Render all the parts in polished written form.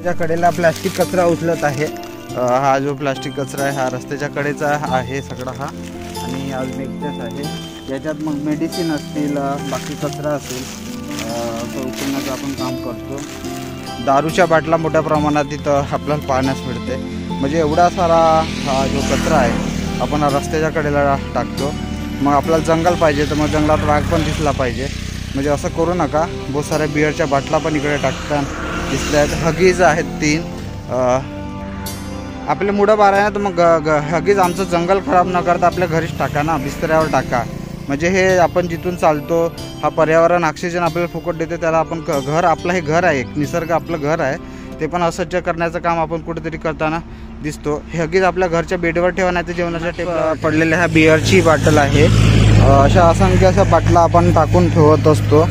त्या कडेला प्लास्टिक कचरा उचलत आहे। हा जो प्लास्टिक कचरा आहे हा रस्त्याच्या कडेचा आहे सगळा हा, आणि अजून एकच आहे याच्यात मग मेडिसिन असतील, बाकी कचरा असेल तो उचलण्याचं आपण काम करतो। दारूच्या बाटला मोठ्या प्रमाणात इथं आपल्याला पाहण्यास मिळते। म्हणजे एवढा सारा हा जो कचरा आहे आपण रस्त्याच्या कडेला टाकतो। मग आपल्याला जंगल पाहिजे तर मग जंगलात वाघ पण दिसला पाहिजे, म्हणजे असं करू नका। बहुत साऱ्या बिअरच्या बाटला पण इकडे टाकतात दिसत आहेत, हगीज आहेत 3। आपले मुडं बारा आहे तर मग हगीज आमचं जंगल खराब न करता आपल्या घरीच टाका ना, बिस्तऱ्यावर टाका। म्हणजे हे आपण जिथून चालतो हा पर्यावरण ऑक्सिजन आपल्याला फुकट देते, त्याला आपण घर आपलं हे घर आहे, निसर्ग आपलं घर आहे, ते पण अस्वच्छ करण्याचं काम आपण कुठेतरी करताना दिसतो। हे हगीज आपल्या घरच्या बेडवर ठेवण्याचं जेवणाच्या टेबल पडलेल्या ह्या बिअरची बाटल आहे। अशा असंख्य अशा बाटला आपण टाकून ठेवत असतो।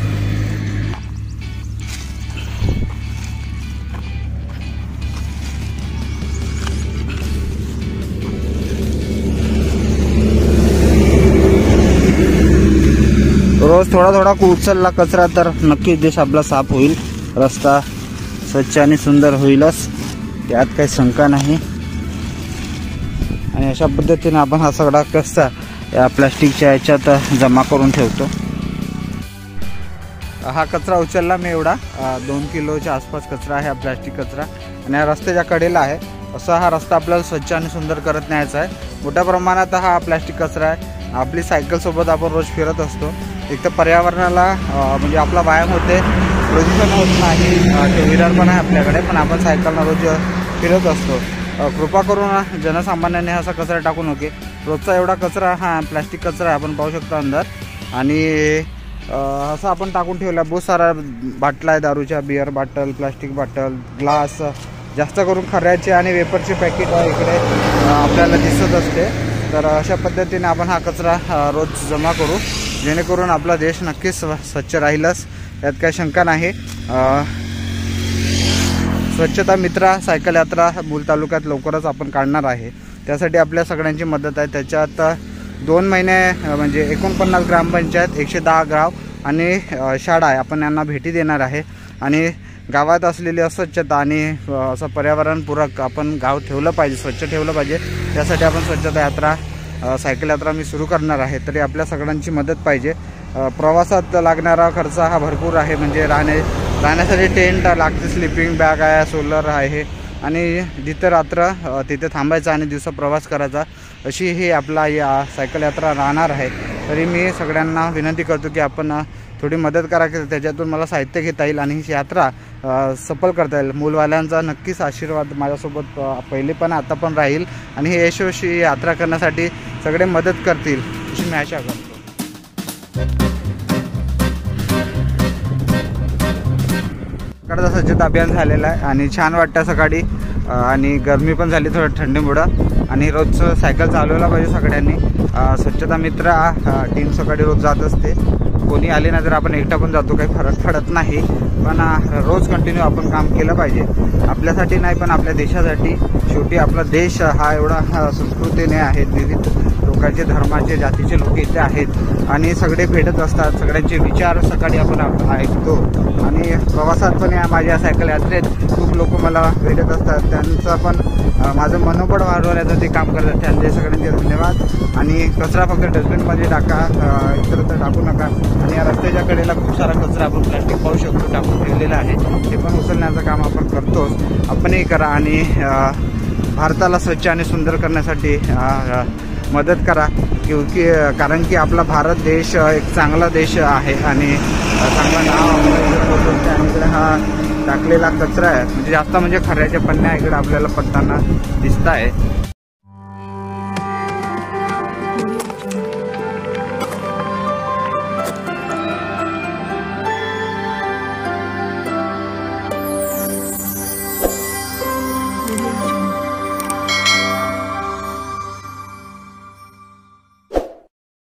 रोज थोडा थोडा उचलला कचरा तर नक्कीच देश आपला साफ होईल, रस्ता स्वच्छ आणि सुंदर होईलच, यात काही शंका नाही। आणि अशा पद्धतीने आपण हा सगळा कचरा या प्लास्टिकच्या याच्यात जमा करून ठेवतो। हा कचरा उचलला मी एवढा 2 किलोच्या आसपास कचरा आहे हा प्लास्टिक कचरा, आणि हा रस्त्याच्या कडेला आहे। असा हा रस्ता आपल्याला स्वच्छ आणि सुंदर करत न्यायचा आहे। मोठ्या प्रमाणात हा प्लास्टिक कचरा आहे। आपली सायकल सोबत आपण रोज फिरत असतो, एक तर पर्यावरणाला म्हणजे आपला व्यायाम होते, प्रदूषण होत नाही, टू व्हीलर पण आहे आपल्याकडे, पण आपण सायकलनं रोज फिरत असतो। कृपा करून जनसामान्याने असा कचरा टाकू नये। रोजचा एवढा कचरा हा प्लास्टिक कचरा आपण पाहू शकतो अंदर, आणि असं आपण टाकून ठेवला। बहुत सारा बाटला आहे दारूच्या, beer bottle, plastic bottle, glass, जास्त करून खऱ्याचे आणि वेपरचे पॅकेट इकडे आपल्याला दिसत असते। तर अशा पद्धतीने आपण हा कचरा रोज जमा करू, जेणेकरून आपला देश नक्कीच स्वच्छ राहीलच, यात काही शंका नाही। स्वच्छता मित्रा सायकल यात्रा मूल तालुक्यात लवकरच आपण काढणार आहे, त्यासाठी आपल्या सगळ्यांची मदत आहे। त्याच्यात 2 महिने म्हणजे 49 ग्रामपंचायत, 110 गाव आणि शाळा आहे, आपण यांना भेटी देणार आहे। आणि गावात असलेली अस्वच्छता आणि असं पर्यावरणपूरक आपण गाव ठेवलं पाहिजे, स्वच्छ ठेवलं पाहिजे, त्यासाठी आपण स्वच्छता यात्रा सायकल यात्रा मी सुरू करणार आहे। तरी आपल्या सगळ्यांची मदत पाहिजे। प्रवासात लागणारा खर्च हा भरपूर आहे, म्हणजे राहण्यासाठी टेंट लागते, स्लीपिंग बॅग आहे, सोलर आहे, आणि जिथं रात्र तिथे थांबायचं आणि दिवसा प्रवास करायचा, अशी ही आपला या सायकल यात्रा राहणार आहे। तरी मी सगळ्यांना विनंती करतो की आपण थोडी मदत करा, की त्याच्यातून मला साहित्य घेता येईल आणि ही यात्रा सफल करता येईल। मूलवाल्यांचा नक्कीच आशीर्वाद माझ्यासोबत पहिले पण आता पण राहील, आणि हे यशस्वी यात्रा करण्यासाठी सगळे मदत करतील अशी मी आशा करतो। सकाळचं स्वच्छता अभियान झालेलं आहे आणि छान वाटतं सकाळी, आणि गरमी पण झाली थोडं थंडीमुळं, आणि रोज सायकल चालवला पाहिजे सगळ्यांनी। स्वच्छता मित्र टीम सकाळी रोज जात असते, कोणी आले ना तर आपण एकटा पण जातो, काही फरक पडत नाही, पण रोज कंटिन्यू आपण काम केलं पाहिजे, आपल्यासाठी नाही पण आपल्या देशासाठी। शेवटी आपला देश हा एवढा संस्कृतीने आहे, विविध लोकांचे, धर्माचे, जातीचे लोक इथे आहेत, आणि सगळे भेटत असतात, सगळ्यांचे विचार सकाळी आपण ऐकतो। आणि प्रवासात पण या माझ्या सायकल यात्रेत खूप लोक मला भेटत असतात, त्यांचं पण माझं मनोबळ वाढवण्याचं ते काम करतात, त्यांचे सगळ्यांचे धन्यवाद। आणि कचरा फक्त डस्टबिनमध्ये टाका, इतरत्र टाकू नका। आणि या रस्त्याच्या कडेला खूप सारा कचरा आपण प्लास्टिक पाहू शकतो टाकून ठेवलेला आहे, ते पण उचलण्याचं काम आपण करतोच, आपणही करा। आणि भारताला स्वच्छ आणि सुंदर करण्यासाठी मदत करा, कारण की आपला भारत देश एक चांगला देश आहे, आणि चांगलं नाव आणि इकडे हा टाकलेला कचरा आहे, म्हणजे जास्त म्हणजे खऱ्याच्या पन्न्या इकडे आपल्याला पडताना दिसत आहे।